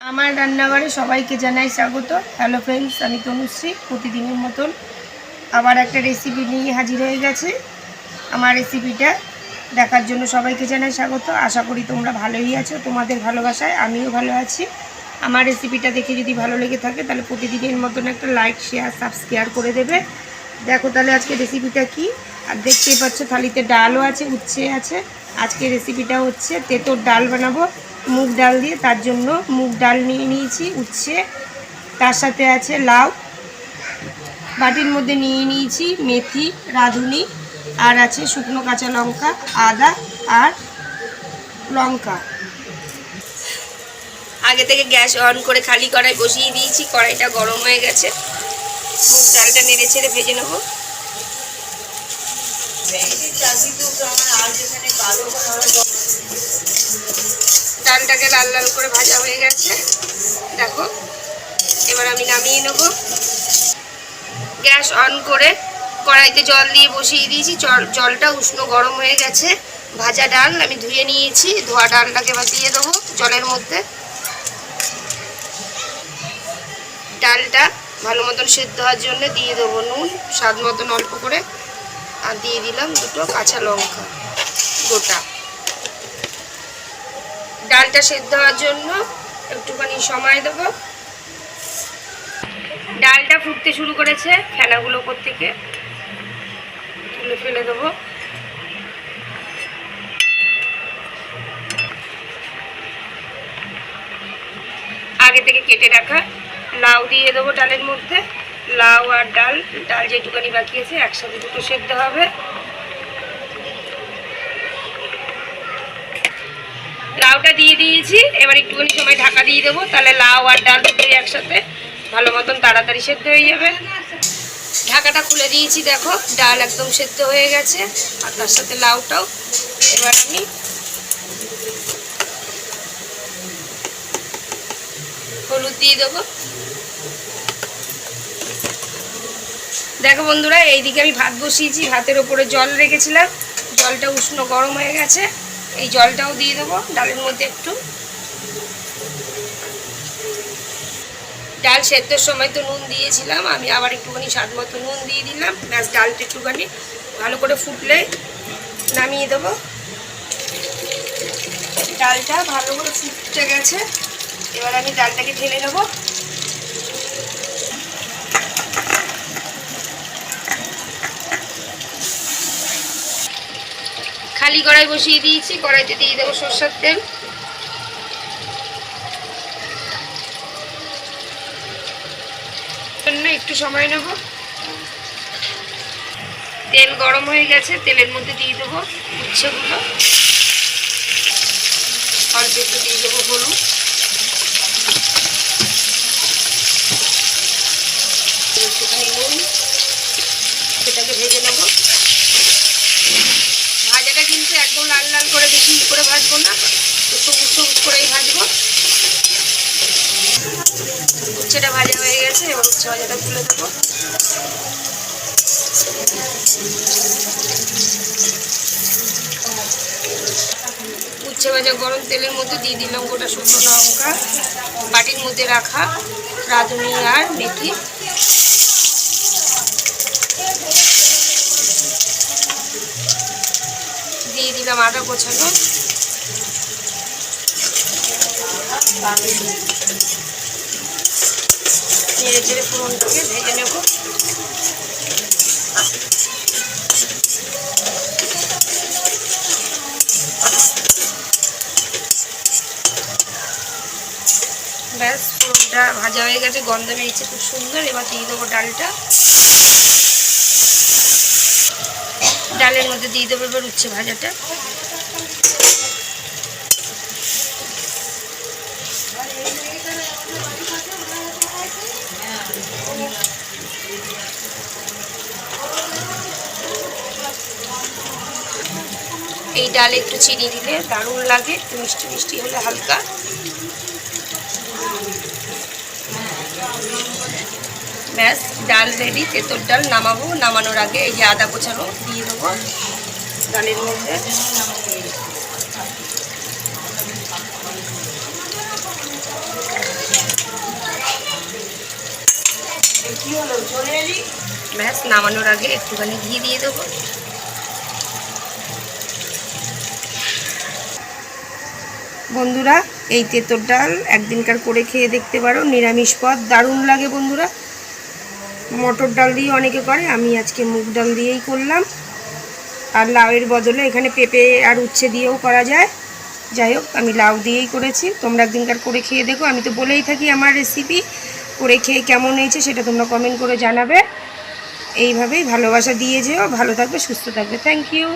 আমার রান্নাঘরে সবাইকে জানাই স্বাগত। হ্যালো ফ্রেন্ডস, আমি তনুশ্রী প্রতিদিনের মতন আবার একটা রেসিপি নিয়ে হাজির হয়ে গেছে। আমার রেসিপিটা দেখার জন্য সবাইকে জানাই স্বাগত। আশা করি তোমরা ভালোই আছো, তোমাদের ভালোবাসায় আমিও ভালো আছি। আমার রেসিপিটা দেখে যদি ভালো লেগে থাকে তাহলে প্রতিদিনের মতন একটা লাইক, শেয়ার, সাবস্ক্রাইব করে দেবে। দেখো তাহলে আজকে রেসিপিটা কি। আর দেখতেই পাচ্ছ থালিতে ডালও আছে, উচ্ছে আছে। আজকে রেসিপিটা হচ্ছে তেঁতোর ডাল বানাবো মুগ ডাল দিয়ে। তার জন্য মুগ ডাল নিয়ে নিয়েছি, উচ্ছে, তার সাথে আছে লাউ, বাটির মধ্যে নিয়ে নিয়েছি মেথি, রাঁধুনি, আর আছে শুকনো কাঁচা লঙ্কা, আদা আর লঙ্কা। আগে থেকে গ্যাস অন করে খালি কড়াই বসিয়ে দিয়েছি, কড়াইটা গরম হয়ে গেছে। মুগ ডালটা নেড়ে ছেড়ে ভেজে নেব। ডালটাকে লাল লাল করে ভাজা হয়ে গেছে, দেখো। এবার আমি নামিয়ে নেব। গ্যাস অন করে কড়াইতে জল দিয়ে বসিয়ে দিয়েছি। জলটা উষ্ণ গরম হয়ে গেছে। ভাজা ডাল আমি ধুয়ে নিয়েছি, ধোয়া ডালটাকে এবার দিয়ে দেবো জলের মধ্যে। ডালটা ভালো মতন সেদ্ধ হওয়ার জন্য দিয়ে দেবো নুন স্বাদ মতন অল্প করে, আর দিয়ে দিলাম দুটো কাঁচা লঙ্কা গোটা। ডালটা সেদ্ধ হওয়ার জন্য একটুখানি সময় দেবো। ডালটা ফুটতে শুরু করেছে, ফেনাগুলো উপর থেকে তুলে ফেলে দেবো। আগে থেকে কেটে রাখা লাউ দিয়ে দেবো ডালের মধ্যে। লাউ আর ডাল যেটুকানি বাকি আছে একসাথে দুটো সেদ্ধ হবে। লাউটা দিয়ে দিয়েছি, এবার একটুখানি সময় ঢাকা দিয়ে দেবো, তাহলে লাউ আর ডাল দুটোই একসাথে ভালো মতন তাড়াতাড়ি সেদ্ধ হয়ে যাবে। ঢাকাটা খুলে দিয়েছি, দেখো ডাল একদম সেদ্ধ হয়ে গেছে, আর তার সাথে লাউটাও। এবার আমি হলুদ দিয়ে দেবো। দেখো বন্ধুরা, এইদিকে আমি ভাত বসিয়েছি, ভাতের ওপরে জল রেখেছিলাম, জলটা উষ্ণ গরম হয়ে গেছে। এই জলটাও দিয়ে দেবো ডালের মধ্যে একটু। ডাল সেদ্ধর সময় তো নুন দিয়েছিলাম, আমি আবার একটুখানি স্বাদ মতো নুন দিয়ে দিলাম। ব্যাস, ডালটা একটুখানি ভালো করে ফুটলে নামিয়ে দেবো। ডালটা ভালো করে ফুটে গেছে, এবার আমি ডালটাকে ঢেলে নেবো। খালি কড়াই বসিয়ে দিয়েছি, কড়াইতে দিয়ে দেবো সরষের তেল। একটু সময় নেব। তেল গরম হয়ে গেছে, তেলের মধ্যে দিয়ে দেবো উচ্ছেগুলো, অল্প একটু দিয়ে দেবো হলুদ, একটুখানি নুন, সেটাকে ভেজে নেব। ভাজাটা কিন্তু একদম লাল লাল করে বেশি করে ভাজবো না, একটু সবুজ করেই ভাজবো। উচ্ছেটা ভাজা হয়ে গেছে, এবার উচ্ছে ভাজাটা তুলে দেবো। উচ্ছে ভাজা গরম তেলের মধ্যে দিয়ে দিলাম গোটা শুকনো লঙ্কা, বাটির মধ্যে রাখা রাঁধুনি আর মেথি, দিয়ে দিলাম আদা কোচানো, নেড়ে চেড়ে ফোড়নটাকে ভেজে নেব। ব্যাস, ফোড়নটা ভাজা হয়ে গেছে, গন্ধ বেরিয়েছে খুব সুন্দর। এবার দিয়ে দেবো ডালটা। ডালের মধ্যে দিয়ে দেবো এবার উচ্ছে ভাজাটা। এই ডালে একটু চিনি দিলে দারুণ লাগে, একটু মিষ্টি মিষ্টি হলে হালকা। ব্যাস, ডাল রেডি। তেঁতোর ডাল নামাবো। নামানোর আগে এই যে আদা কোচানো দিয়ে দেবো ডালের মধ্যে। ব্যাস, নামানোর আগে একটুখানি ঘি দিয়ে দেবো। বন্ধুরা, এই তেঁতুল ডাল একদিনকার করে খেয়ে দেখতে পারো, নিরামিষ পদ, দারুণ লাগে বন্ধুরা। মটর ডাল দিয়ে অনেকে করে, আমি আজকে মুগ ডাল দিয়েই করলাম। আর লাউয়ের বদলে এখানে পেঁপে আর উচ্ছে দিয়েও করা যায়। যাই হোক, আমি লাউ দিয়েই করেছি। তোমরা একদিনকার করে খেয়ে দেখো। আমি তো বলেই থাকি আমার রেসিপি, করে খেয়ে কেমন হয়েছে সেটা তোমরা কমেন্ট করে জানাবে। এইভাবেই ভালোবাসা দিয়ে যেও। ভালো থাকবে, সুস্থ থাকবে। Thank you.